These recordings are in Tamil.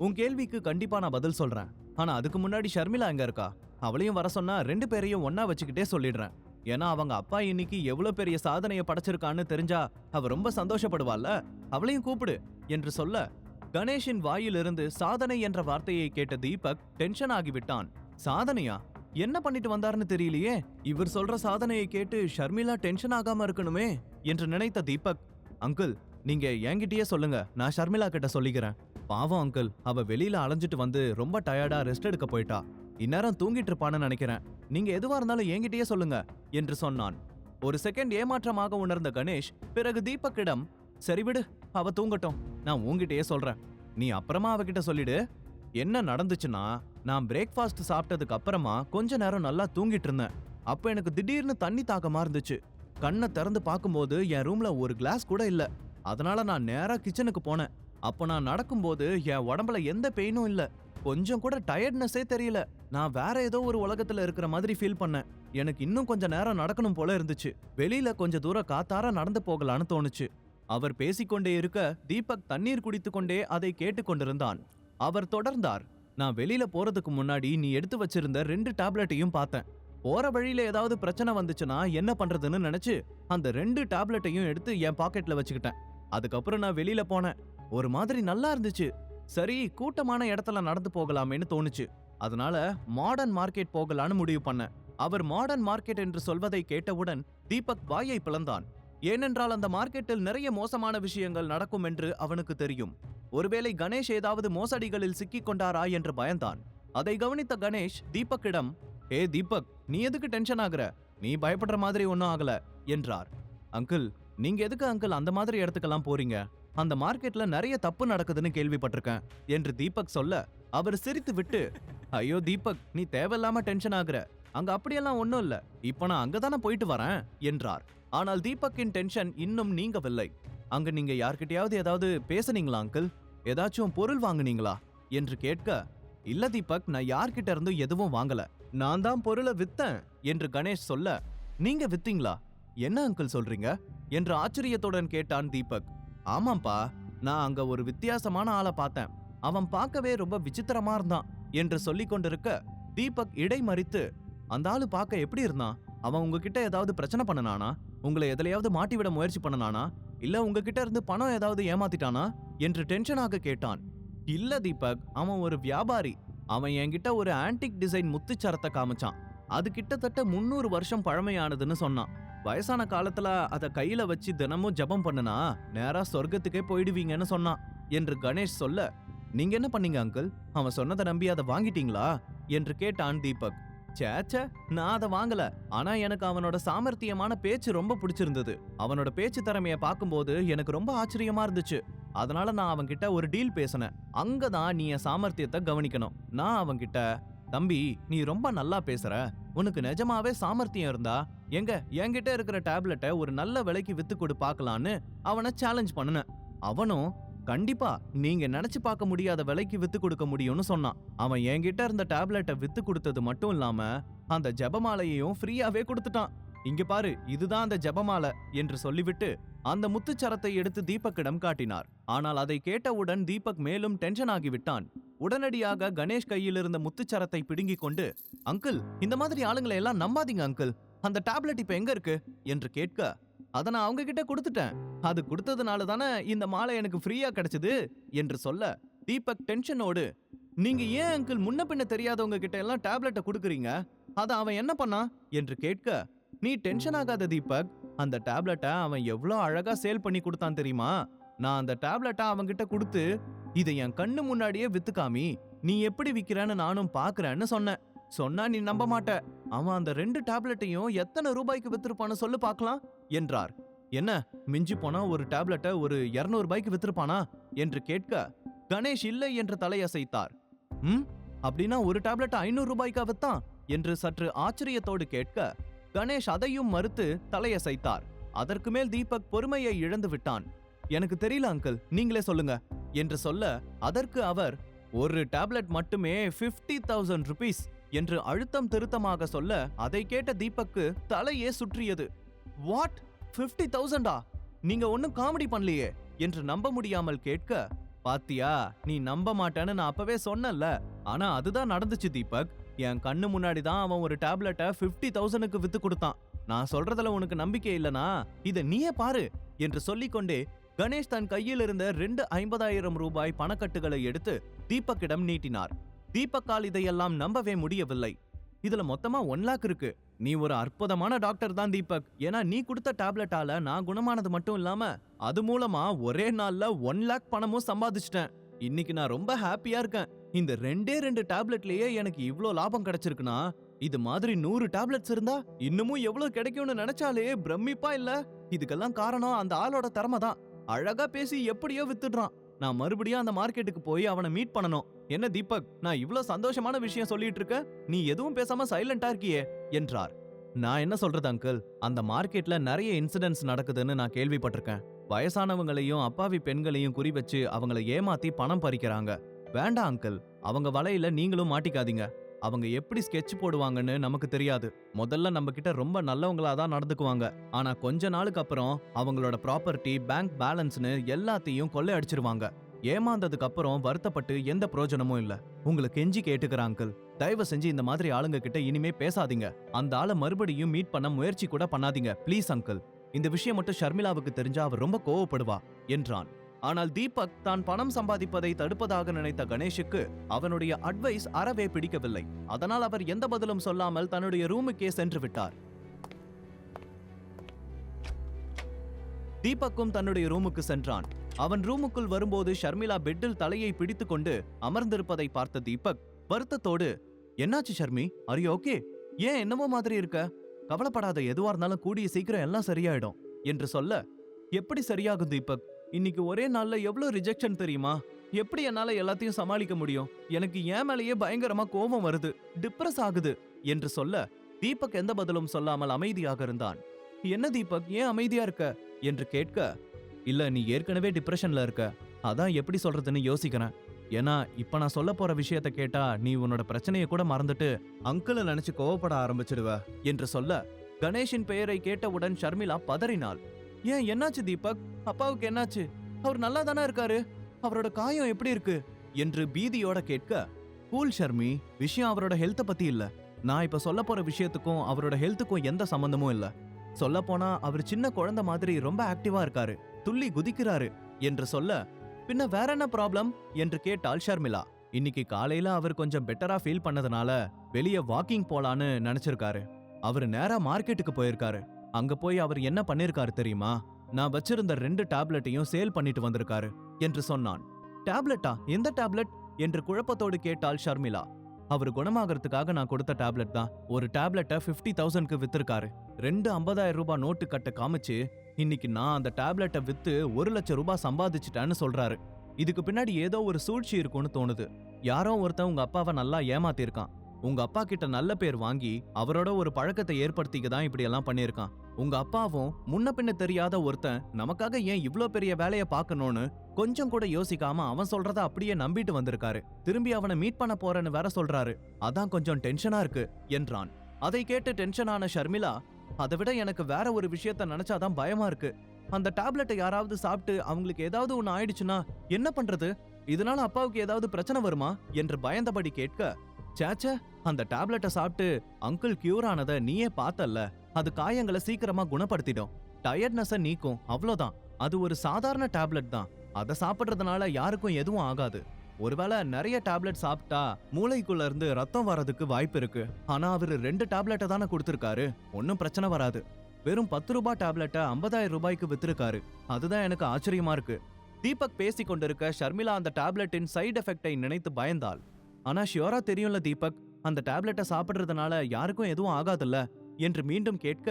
உன் கேள்விக்கு கண்டிப்பா நான் பதில் சொல்றேன். ஆனா அதுக்கு முன்னாடி ஷர்மிளா எங்க இருக்கா? அவளையும் வர சொன்னா 2 பேரையும் ஒன்னா வச்சுக்கிட்டே சொல்லிடுறேன். ஏன்னா அவங்க அப்பா இன்னைக்கு எவ்வளவு பெரிய சாதனையை படைச்சிருக்கான்னு தெரிஞ்சா அவ ரொம்ப சந்தோஷப்படுவாள்ல. அவளையும் கூப்பிடு என்று சொல்ல கணேஷின் வாயிலிருந்து சாதனை என்ற வார்த்தையை கேட்ட தீபக் டென்ஷன் ஆகிவிட்டான். சாதனையா? என்ன பண்ணிட்டு வந்தாருன்னு தெரியலையே. இவர் சொல்ற சாதனையை கேட்டு ஷர்மிளா டென்ஷன் ஆகாம இருக்கணுமே என்று நினைத்த தீபக், அங்கிள் நீங்க என்கிட்டயே சொல்லுங்க, நான் ஷர்மிளா கிட்ட சொல்லிக்கிறேன். பாவம் அங்கிள், அவ வெளியில அலைஞ்சிட்டு வந்து ரொம்ப டயர்டா ரெஸ்ட் எடுக்க போயிட்டா. இந்நேரம் தூங்கிட்டு இருப்பான்னு நினைக்கிறேன். நீங்க எதுவா இருந்தாலும் என்கிட்டயே சொல்லுங்க என்று சொன்னான். ஒரு செகண்ட் ஏமாற்றமாக உணர்ந்த கணேஷ் பிறகு தீபக்கிடம், சரி விடு, அவ தூங்கட்டும், நான் உன்கிட்டயே சொல்றேன். நீ அப்புறமா அவகிட்ட சொல்லிடு. என்ன நடந்துச்சுன்னா, நான் பிரேக்ஃபாஸ்ட் சாப்பிட்டதுக்கு அப்புறமா கொஞ்ச நேரம் நல்லா தூங்கிட்டு இருந்தேன். அப்ப எனக்கு திடீர்னு தண்ணி தாகமா இருந்துச்சு. கண்ணை திறந்து பார்க்கும்போது என் ரூம்ல ஒரு கிளாஸ் கூட இல்ல. அதனால நான் நேரா கிச்சனுக்கு போனேன். அப்ப நான் நடக்கும்போது என் உடம்புல எந்த பெயினும் இல்ல. கொஞ்சம் கூட டயர்ட்னஸே தெரியல. நான் வேற ஏதோ ஒரு உலகத்துல இருக்கிற மாதிரி ஃபீல் பண்ணேன். எனக்கு இன்னும் கொஞ்ச நேரம் நடக்கணும் போல இருந்துச்சு. வெளியில கொஞ்ச தூரம் காத்தார நடந்து போகலான்னு தோணுச்சு. அவர் பேசிக்கொண்டே இருக்க தீபக் தண்ணீர் குடித்துக்கொண்டே அதை கேட்டுக்கொண்டிருந்தான். அவர் தொடர்ந்தார், நான் வெளியில போறதுக்கு முன்னாடி நீ எடுத்து வச்சிருந்த 2 டேப்லெட்டையும் பார்த்தேன். போற வழியில ஏதாவது பிரச்சனை வந்துச்சுன்னா என்ன பண்றதுன்னு நினைச்சு அந்த 2 டேப்லெட்டையும் எடுத்து என் பாக்கெட்ல வச்சுக்கிட்டேன். அதுக்கப்புறம் நான் வெளியில போனேன். ஒரு மாதிரி நல்லா இருந்துச்சு. சரி, கூட்டமான இடத்துல நடந்து போகலாமேன்னு தோணுச்சு. அதனால மாடர்ன் மார்க்கெட் போகலான்னு முடிவு பண்ணேன். அவர் மாடர்ன் மார்க்கெட் என்று சொல்வதை கேட்டவுடன் தீபக் வாயை பிளந்தான். ஏனென்றால் அந்த மார்க்கெட்டில் நிறைய மோசமான விஷயங்கள் நடக்கும் என்று அவனுக்கு தெரியும். ஒருவேளை கணேஷ் ஏதாவது மோசடிகளில் சிக்கிக் கொண்டாரா என்று பயந்தான். அதை கவனித்த கணேஷ் தீபக்கிடம், ஏ தீபக், நீ எதுக்கு டென்ஷன் ஆகுற? நீ பயப்படுற மாதிரி ஒன்னும் ஆகல என்றார். அங்கிள், நீங்க எதுக்கு அங்கிள் அந்த மாதிரி இடத்துக்கெல்லாம் போறீங்க? அந்த மார்க்கெட்ல நிறைய தப்பு நடக்குதுன்னு கேள்விப்பட்டிருக்கேன் என்று தீபக் சொல்ல அவர் சிரித்து விட்டு, ஐயோ தீபக், நீ தேவையில்லாம டென்ஷன் ஆகுற. அங்க அப்படியெல்லாம் ஒன்னும் இல்ல. இப்ப நான் அங்கதானே போயிட்டு வரேன் என்றார். ஆனால் தீபக்கின் டென்ஷன் இன்னும் நீங்கவில்லை. அங்க நீங்க யார்கிட்டயாவது ஏதாவது பேசுனீங்களா அங்கிள்? ஏதாச்சும் பொருள் வாங்குனீங்களா என்று கேட்க, இல்ல தீபக், நான் யார்கிட்ட இருந்தும் எதுவும் வாங்கல. நான் தான் பொருளை வித்தேன் என்று கணேஷ் சொல்ல, நீங்க வித்தீங்களா? என்ன அங்கிள் சொல்றீங்க என்று ஆச்சரியத்துடன் கேட்டான் தீபக். ஆமாம்பா, நான் அங்க ஒரு வித்தியாசமான ஆளை பார்த்தேன். அவன் பார்க்கவே ரொம்ப விசித்திரமா இருந்தான் என்று சொல்லிக் கொண்டிருக்க தீபக் இடைமறித்து, அந்த ஆளு பார்க்க எப்படி இருந்தான்? அவன் உங்ககிட்ட ஏதாவது பிரச்சனை பண்ணனானா? உங்களை எதுலயாவது மாட்டிவிட முயற்சி பண்ணனானா? இல்ல உங்ககிட்ட இருந்து பணம் ஏதாவது ஏமாத்திட்டானா என்று டென்ஷனாக கேட்டான். இல்ல தீபக், அவன் ஒரு வியாபாரி. அவன் என்கிட்ட ஒரு ஆன்டிக் டிசைன் முத்துச்சரத்தை காமிச்சான். அது கிட்டத்தட்ட 300 வருஷம் பழமையானதுன்னு சொன்னான். வயசான காலத்துல அத கையில வச்சு தினமும் ஜபம் பண்ணுனா நேரா சொர்க்கத்துக்கே போயிடுவீங்கன்னு சொன்னான் என்று கணேஷ் சொல்ல, நீங்க என்ன பண்ணீங்க அங்கிள்? அவன் சொன்னதை நம்பி அதை வாங்கிட்டீங்களா என்று கேட்டான் தீபக். சேச்ச, நான் அதை வாங்கல. ஆனா எனக்கு அவனோட சாமர்த்தியமான பேச்சு ரொம்ப பிடிச்சிருந்தது. அவனோட பேச்சு திறமைய பார்க்கும்போது எனக்கு ரொம்ப ஆச்சரியமா இருந்துச்சு. அதனால நான் அவன்கிட்ட ஒரு டீல் பேசினேன். அங்கதான் நீ என் சாமர்த்தியத்தை கவனிக்கணும். நான் அவன்கிட்ட, தம்பி, நீ ரொம்ப நல்லா பேசுற, உனக்கு நிஜமாவே சாமர்த்தியம் இருந்தா என்கிட்ட இருக்கிற டேப்லெட்டை ஒரு நல்ல விலைக்கு வித்து கொடு பார்க்கலான்னு அவனை சேலஞ்ச் பண்ணுனேன். அவனும், கண்டிப்பா நீங்க நினைச்சு பார்க்க முடியாத விலைக்கு வித்து கொடுக்க முடியும்னு சொன்னான். அவன் என்கிட்ட இருந்த டேப்லெட்டை வித்து கொடுத்தது மட்டும் இல்லாம அந்த ஜபமாலையையும் ஃப்ரீயாவே கொடுத்துட்டான். இங்க பாரு, இதுதான் அந்த ஜபமாலை என்று சொல்லிவிட்டு அந்த முத்துச்சரத்தை எடுத்து தீபக்கிடம் காட்டினார். ஆனால் அதை கேட்டவுடன் தீபக் மேலும் டென்ஷன் ஆகிவிட்டான். உடனடியாக கணேஷ் கையில் இருந்த முத்துச்சரத்தை பிடுங்கிக் கொண்டு, அங்கிள், இந்த மாதிரி ஆளுங்களை எல்லாம் நம்பாதீங்க அங்கிள். அந்த டேப்லெட் இப்ப எங்க இருக்கு என்று கேட்க, அதை நான் அவங்க கிட்ட கொடுத்துட்டேன். அது கொடுத்ததுனால தானே இந்த மாலை எனக்கு ஃப்ரீயா கிடைச்சது என்று சொல்ல தீபக் டென்ஷனோடு, நீங்க ஏன் அங்கிள் முன்ன பின்ன தெரியாதவங்க கிட்ட எல்லாம் டேப்லெட்டை கொடுக்குறீங்க? அதை அவன் என்ன பண்ணா என்று கேட்க, நீ டென்ஷன் ஆகாத தீபக், அந்த டேப்லெட்டை அவன் எவ்வளவு அழகா சேல் பண்ணி கொடுத்தான் தெரியுமா? நான் அந்த டேப்லெட்டை அவன்கிட்ட கொடுத்து, இதை என் கண்ணு முன்னாடியே வித்துக்காமி, நீ எப்படி விக்கிறேன்னு நானும் பாக்குறேன்னு சொன்னேன். சொன்னா நீ நம்ப மாட்ட. அவன் அந்த 2 டேப்லெட்டையும் எத்தனை ரூபாய்க்கு வித்திருப்பான்னு சொல்லு பார்க்கலாம் என்றார். என்ன, மிஞ்சி போனா ஒரு டேப்லெட்டை ஒரு 200 ரூபாய்க்கு வித்திருப்பானா என்று கேட்க கணேஷ் இல்லை என்று தலையசைத்தார். அப்படின்னா ஒரு டேப்லெட் 500 ரூபாய்க்கா வித்தான் என்று சற்று ஆச்சரியத்தோடு கேட்க கணேஷ் அதையும் மறுத்து தலையசைத்தார். அதற்கு மேல் தீபக் பொறுமையை இழந்து விட்டான். எனக்கு தெரியல அங்கிள், நீங்களே சொல்லுங்க என்று சொல்ல அதற்கு அவர், ஒரு டேப்லெட் மட்டுமே 50,000 rupees என்று அழுத்தம் திருத்தமாக சொல்ல அதை கேட்ட தீபக்கு தலையே சுற்றியது. வாட், 50,000? நீங்க ஒன்னும் காமெடி பண்ணலையே என்று நம்ப முடியாமல் கேட்க, பாத்தியா, நீ நம்ப மாட்டேன்னு நான் அப்பவே சொன்னேன்ல. ஆனா அதுதான் நடந்துச்சு தீபக். என் கண்ணு முன்னாடி தான் அவன் ஒரு டேப்லெட்டை 50,000க்கு வித்து கொடுத்தான். நான் சொல்றதுல உனக்கு நம்பிக்கை இல்லனா இத நீயே பாரு என்று சொல்லிக்கொண்டே கணேஷ் தன் கையில் இருந்த 2 ரூபாய் பணக்கட்டுகளை எடுத்து தீபக்கிடம் நீட்டினார். தீபக்கால் இதையெல்லாம் நம்பவே முடியவில்லை. இதுல மொத்தமா 1 லாக் இருக்கு. நீ ஒரு அற்புதமான டாக்டர் தான் தீபக். ஏன்னா நீ கொடுத்த டேப்லெட்டால நான் குணமானது மட்டும் இல்லாம அது மூலமா ஒரே நாள்ல 1 லாக் பணமும் சம்பாதிச்சிட்டேன். இன்னைக்கு நான் ரொம்ப ஹாப்பியா இருக்கேன். இந்த 2 டேப்லெட்லயே எனக்கு இவ்ளோ லாபம் கிடைச்சிருக்குன்னா இது மாதிரி 100 டேப்லெட்ஸ் இருந்தா இன்னமும் எவ்வளவு கிடைக்கும்னு நினைச்சாலே பிரமிப்பா இல்ல? இதுக்கெல்லாம் காரணம் அந்த ஆளோட திறமை தான். அழகா பேசி எப்படியோ வித்துடுறான். நான் மறுபடியும் அந்த மார்க்கெட்டுக்கு போய் அவனை மீட் பண்ணணும். என்ன தீபக், நான் இவ்ளோ சந்தோஷமான விஷயம் சொல்லிட்டு இருக்க, நீ எதுவும் பேசாம சைலண்டா இருக்கியே என்றார். நான் என்ன சொல்றது அங்கிள், அந்த மார்க்கெட்ல நிறைய இன்சிடென்ட்ஸ் நடக்குதுன்னு நான் கேள்விப்பட்டிருக்கேன். வயசானவங்களையும் அப்பாவி பெண்களையும் குறி வச்சு அவங்கள ஏமாத்தி பணம் பறிக்கிறாங்க. வேண்டாம் அங்கிள், அவங்க வலையில நீங்களும் மாட்டிக்காதீங்க. அவங்க எப்படி ஸ்கெட்ச் போடுவாங்கன்னு நமக்கு தெரியாது. முதல்ல நம்ம கிட்ட ரொம்ப நல்லவங்களா தான் நடந்துக்குவாங்க. ஆனா கொஞ்ச நாளுக்கு அப்புறம் அவங்களோட ப்ராப்பர்ட்டி, பேங்க் பேலன்ஸ்னு எல்லாத்தையும் கொள்ளை அடிச்சிருவாங்க. ஏமாந்ததுக்கு அப்புறம் வருத்தப்பட்டு எந்த பிரயோஜனமும் இல்ல. உங்களுக்கு கெஞ்சி கேட்டுக்கிறேன் அங்கிள், தயவு செஞ்சு இந்த மாதிரி ஆளுங்க கிட்ட இனிமே பேசாதீங்க. அந்த ஆளை மறுபடியும் மீட் பண்ண முயற்சி கூட பண்ணாதீங்க ப்ளீஸ் அங்கிள். இந்த விஷயம் மட்டும் ஷர்மிளாவுக்கு தெரிஞ்சா அவர் ரொம்ப கோவப்படுவா என்றான். ஆனால் தீபக் தான் பணம் சம்பாதிப்பதை தடுப்பதாக நினைத்த கணேஷுக்கு அவனுடைய அட்வைஸ் அறவே பிடிக்கவில்லை. அதனால் அவர் எந்த பதிலும் சொல்லாமல் தன்னுடைய ரூமுக்கே சென்று விட்டார். தீபக்கும் தன்னுடைய ரூமுக்கு சென்றான். அவன் ரூமுக்குள் வரும்போது ஷர்மிளா பெட்டில் தலையை பிடித்துக் கொண்டு அமர்ந்திருப்பதை பார்த்த தீபக் வருத்தத்தோடு, என்னாச்சு ஷர்மி, ஆர் யூ ஓகே? ஏன் என்னவோ மாதிரி இருக்க? கவலைப்படாத, எதுவா இருந்தாலும் கூடிய சீக்கிரம் எல்லாம் சரியாயிடும் என்று சொல்ல, எப்படி சரியாகும் தீபக்? இன்னைக்கு ஒரே நாள்ல எவ்வளவு ரிஜெக்ஷன் தெரியுமா? எப்படி என்னால எல்லாத்தையும் சமாளிக்க முடியும்? எனக்கு ஏன் மேலேயே பயங்கரமா கோபம் வருது, டிப்ரஸ் ஆகுது என்று சொல்ல, தீபக் எந்த பதிலும் சொல்லாமல் அமைதியாக இருந்தான். என்ன தீபக், ஏன் அமைதியா இருக்க என்று கேட்க, இல்ல நீ ஏற்கனவே டிப்ரெஷன்ல இருக்க, அதான் எப்படி சொல்றதுன்னு யோசிக்கிறேன். ஏன்னா இப்ப நான் சொல்ல போற விஷயத்த கேட்டா நீ உன்னோட பிரச்சனையை கூட மறந்துட்டு அங்கிளை நினைச்சு கோவப்பட ஆரம்பிச்சிடுவ என்று சொல்ல, கணேஷின் பெயரை கேட்டவுடன் ஷர்மிளா பதறினாள். ஏன், என்னாச்சு தீபக்? அப்பாவுக்கு என்னாச்சு? அவர் நல்லா தானே இருக்காரு. அவரோட காயம் எப்படி இருக்கு என்று பீதியோட கேட்க, கூல் ஷர்மி, விஷயம் அவரோட ஹெல்த்த பத்தி இல்ல. நான் இப்ப சொல்ல போற விஷயத்துக்கும் அவரோட ஹெல்த்துக்கும் எந்த சம்பந்தமும் இல்ல. சொல்ல போனா அவர் சின்ன குழந்தை மாதிரி ரொம்ப ஆக்டிவா இருக்காரு, துள்ளி குதிக்கிறாரு என்று சொல்ல, பின்ன வேற என்ன ப்ராப்ளம் என்று கேட்டாள் ஷர்மிளா. இன்னைக்கு காலையில அவர் கொஞ்சம் பெட்டரா ஃபீல் பண்ணதுனால வெளியே வாக்கிங் போலான்னு நினைச்சிருக்காரு. அவர் நேரா மார்க்கெட்டுக்கு போயிருக்காரு. அங்க போய் அவர் என்ன பண்ணிருக்காரு தெரியுமா? நான் வச்சிருந்த 2 டேப்லெட்டையும் சேல் பண்ணிட்டு வந்திருக்காரு என்று சொன்னான். டேப்லெட்டா? எந்த டேப்லெட் என்று குழப்பத்தோடு கேட்டாள் ஷர்மிளா. அவர் குணமாகறதுக்காக நான் கொடுத்த டேப்லெட் தான். ஒரு டேப்லெட்டை 50,000க்கு வித்திருக்காரு. 2 50,000 ரூபாய் நோட்டு கட்ட காமிச்சு இன்னைக்கு நான் அந்த டேப்லெட்டை வித்து 1 லட்சம் ரூபாய் சம்பாதிச்சுட்டேன்னு சொல்றாரு. இதுக்கு பின்னாடி ஏதோ ஒரு சூழ்ச்சி இருக்கும்னு தோணுது. யாரோ ஒருத்தன் உங்க அப்பாவை நல்லா ஏமாத்திருக்கான். உங்க அப்பா கிட்ட நல்ல பேர் வாங்கி அவரோட ஒரு பழக்கத்தை ஏற்படுத்திக்க தான் இப்படி எல்லாம் பண்ணிருக்கான். உங்க அப்பாவும் முன்ன பின்ன தெரியாத ஒருத்தன் நமக்காக ஏன் இவ்ளோ பெரிய வேலைய பார்க்கணும்னு கொஞ்சம் கூட யோசிக்காம அவன் சொல்றத அப்படியே நம்பிட்டு வந்திருக்காரு. திரும்பி அவனை மீட் பண்ண போறேன்னு வேற சொல்றாரு. அதான் கொஞ்சம் டென்ஷனா இருக்கு என்றான். அதை கேட்டு டென்ஷனான ஷர்மிளா, அதை விட எனக்கு வேற ஒரு விஷயத்த நினைச்சாதான் பயமா இருக்கு. அந்த டேப்லெட்டை யாராவது சாப்பிட்டு அவங்களுக்கு ஏதாவது ஒண்ணு ஆயிடுச்சுன்னா என்ன பண்றது? இதனால அப்பாவுக்கு ஏதாவது பிரச்சனை வருமா என்று பயந்தபடி கேட்க, சேச்சே, அந்த டேப்லெட்டை சாப்பிட்டு அங்கிள் கியூர் ஆனதை நீயே பார்த்தல்ல. அது காயங்களை சீக்கிரமா குணப்படுத்திடும், டயர்ட்னஸை நீக்கும், அவ்வளோதான். அது ஒரு சாதாரண டேப்லெட் தான். அதை சாப்பிடுறதுனால யாருக்கும் எதுவும் ஆகாது. ஒருவேளை நிறைய டேப்லெட் சாப்பிட்டா மூளைக்குள்ள இருந்து ரத்தம் வரதுக்கு வாய்ப்பு இருக்கு. ஆனா அவரு 2 டேப்லெட்டை தானே கொடுத்திருக்காரு, ஒன்னும் பிரச்சனை வராது. வெறும் 10 ரூபாய் டேப்லெட்டை 50,000 ரூபாய்க்கு வித்திருக்காரு. அதுதான் எனக்கு ஆச்சரியமா இருக்கு. தீபக் பேசி கொண்டிருக்க ஷர்மிளா அந்த டேப்லெட்டின் சைடு எஃபெக்டை நினைத்து பயந்தாள். ஆனா ஷியோரா தெரியும்ல தீபக், அந்த டேப்லெட்டை சாப்பிடுறதுனால யாருக்கும் எதுவும் ஆகாதுல்ல என்று மீண்டும் கேட்க,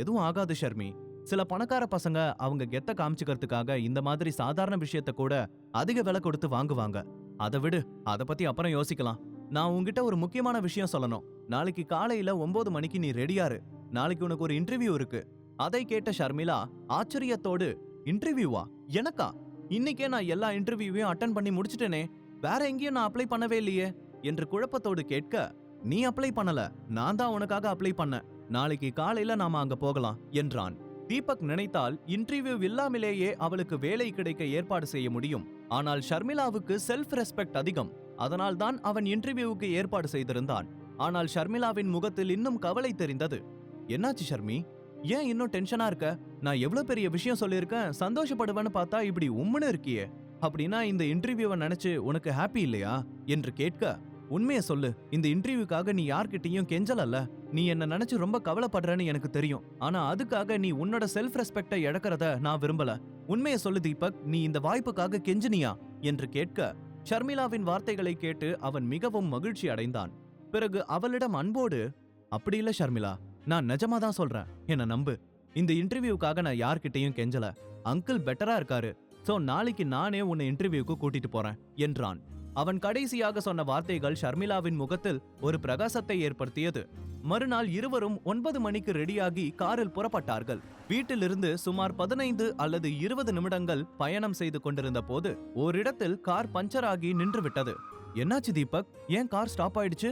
எதுவும் ஆகாது ஷர்மி. சில பணக்கார பசங்க அவங்க கெத்த காமிச்சுக்கிறதுக்காக இந்த மாதிரி சாதாரண விஷயத்த கூட அதிக விலை கொடுத்து வாங்குவாங்க. அதை விடு, அதை பத்தி அப்புறம் யோசிக்கலாம். நான் உன்கிட்ட ஒரு முக்கியமான விஷயம் சொல்லணும். நாளைக்கு காலையில 9 மணிக்கு நீ ரெடியாரு. நாளைக்கு உனக்கு ஒரு இன்டர்வியூ இருக்கு. அதை கேட்ட ஷர்மிளா ஆச்சரியத்தோடு, இன்டர்வியூவா? எனக்கா? இன்னைக்கே நான் எல்லா இன்டர்வியூவையும் அட்டன் பண்ணி முடிச்சிட்டேனே, வேற எங்கேயும் நான் அப்ளை பண்ணவே இல்லையே என்று குழப்பத்தோடு கேட்க, நீ அப்ளை பண்ணல, நான் தான் உனக்காக அப்ளை பண்ண. நாளைக்கு காலையில நாம அங்க போகலாம் என்றான். தீபக் நினைத்தால் இன்டர்வியூ இல்லாமலேயே அவளுக்கு வேலை கிடைக்க ஏற்பாடு செய்ய முடியும். ஆனால் ஷர்மிளாவுக்கு செல்ஃப் ரெஸ்பெக்ட் அதிகம். அதனால் தான் அவன் இன்டர்வியூவுக்கு ஏற்பாடு செய்திருந்தான். ஆனால் ஷர்மிளாவின் முகத்தில் இன்னும் கவலை தெரிந்தது. என்னாச்சு ஷர்மி? ஏன் இன்னும் டென்ஷனா இருக்க? நான் எவ்வளவு பெரிய விஷயம் சொல்லியிருக்கேன், சந்தோஷப்படுவேன்னு பார்த்தா இப்படி உம்முன்னு இருக்கியே. அப்படின்னா இந்த இன்டர்வியூவை நினைச்சு உனக்கு ஹாப்பி இல்லையா என்று கேட்க, உண்மையை சொல்லு, இந்த இன்டர்வியூக்காக நீ யார்கிட்டயும் கெஞ்சலல்ல. நீ என்ன நினைச்சு ரொம்ப கவலைப்படுறன்னு எனக்கு தெரியும். ஆனா அதுக்காக நீ உன்னோட செல்ஃப் ரெஸ்பெக்டை இழக்கிறத நான் விரும்பல. உண்மையை சொல்லு தீபக், நீ இந்த வாய்ப்புக்காக கெஞ்சினியா என்று கேட்க, ஷர்மிளாவின் வார்த்தைகளை கேட்டு அவன் மிகவும் மகிழ்ச்சி அடைந்தான். பிறகு அவளிடம் அன்போடு, அப்படி இல்ல ஷர்மிளா, நான் நிஜமா தான் சொல்றேன், என்ன நம்பு. இந்த இன்டர்வியூக்காக நான் யார்கிட்டயும் கெஞ்சல. அங்கிள் பெட்டரா இருக்காரு. சோ நாளைக்கு நானே உன்னை இன்டர்வியூக்கு கூட்டிட்டு போறேன் என்றான். அவன் கடைசியாக சொன்ன வார்த்தைகள் ஷர்மிளாவின் முகத்தில் ஒரு பிரகாசத்தை ஏற்படுத்தியது. மறுநாள் இருவரும் 9 மணிக்கு ரெடியாகி காரில் புறப்பட்டார்கள். வீட்டிலிருந்து சுமார் 15 அல்லது 20 நிமிடங்கள் பயணம் செய்து கொண்டிருந்த போது ஓரிடத்தில் கார் பஞ்சர் ஆகி நின்று விட்டது. என்னாச்சு தீபக், ஏன் கார் ஸ்டாப் ஆயிடுச்சு?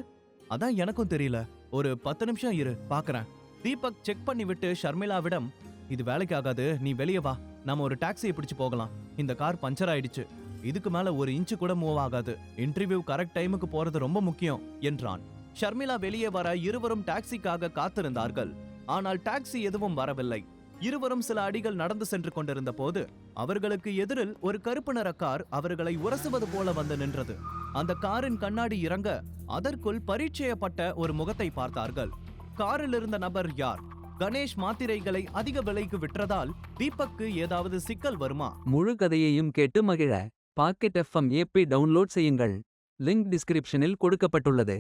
அதான் எனக்கும் தெரியல. ஒரு 10 நிமிஷம் இரு, பாக்குறேன். தீபக் செக் பண்ணிவிட்டு ஷர்மிளாவிடம், இது வேலைக்கு ஆகாது, நீ வெளியே வா, நாம ஒரு டாக்ஸியை பிடிச்சு போகலாம். இந்த கார் பஞ்சர் ஆயிடுச்சு, இதுக்கு மேல ஒரு இன்ச்சு கூட மூவ் ஆகாது. இன்டர்வியூ கரெக்ட் டைமுக்கு போறது ரொம்ப முக்கியம் என்றான். ஷர்மிளா வெளியே வர இருவரும் டாக்ஸிக்காக காத்திருந்தார்கள். ஆனால் டாக்ஸி எதுவும் வரவில்லை. இருவரும் சில அடிகள் நடந்து சென்று கொண்டிருந்த போது அவர்களுக்கு எதிரில் ஒரு கருப்பு நிற கார் அவர்களை உரசுவது போல வந்து நின்றது. அந்த காரின் கண்ணாடி இறங்க அதற்குள் பரீட்சையப்பட்ட ஒரு முகத்தை பார்த்தார்கள். காரில் இருந்த நபர் யார்? கணேஷ் மாத்திரைகளை அதிக விலைக்கு விற்றதால் தீபக்கு ஏதாவது சிக்கல் வருமா? முழு கதையையும் கேட்டு மகிழ பாக்கெட் FM ஏபி டவுன்லோட் செய்யுங்கள். லிங்க் டிஸ்கிரிப்ஷனில் கொடுக்கப்பட்டுள்ளது.